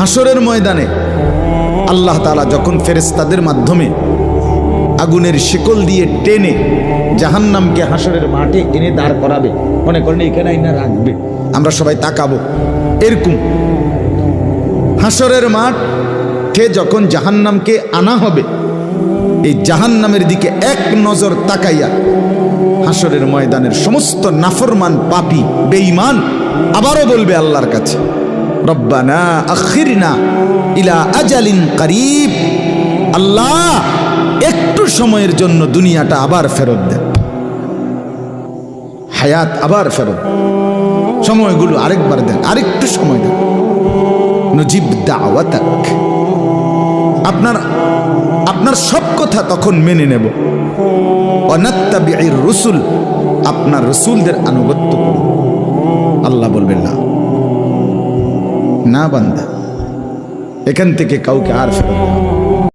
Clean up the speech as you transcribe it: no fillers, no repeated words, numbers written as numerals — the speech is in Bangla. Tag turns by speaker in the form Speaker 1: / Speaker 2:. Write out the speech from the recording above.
Speaker 1: হাসরের ময়দানে আল্লাহ তাআলা যখন ফেরেশতাদের মাধ্যমে আগুনের শিকল দিয়ে টেনে জাহান্নামকে হাসরের মাঠে এনে দাঁড় করাবে, মনে করেন এখানে আইনা রাখবে, আমরা সবাই তাকাবো, এরকম হাসরের মাঠে যখন জাহান্নামকে আনা হবে, এই জাহান্নামের দিকে এক নজর তাকাইয়া হাসরের ময়দানের সমস্ত নাফরমান পাপী বেঈমান আবারও বলবে আল্লাহর কাছে, রব্বানা আখিরনা ইলা আজালিন করিব, আল্লাহ একটু সময়ের জন্য দুনিয়াটা আবার ফেরত দেন, হায়াত আবার ফেরত, সময়গুলো আরেকবার দেন, আরেকটু সময় দেন, নজিব দাওয়াতাক, আপনার সব কথা তখন মেনে নেব, ওয়ানাত্তাবিউর রুসুল, আপনার রসুলদের আনুগত্য করব। আল্লাহ বলবেন না, না বান্দা, এখান থেকে কাউকে আর ফেরত দেওয়া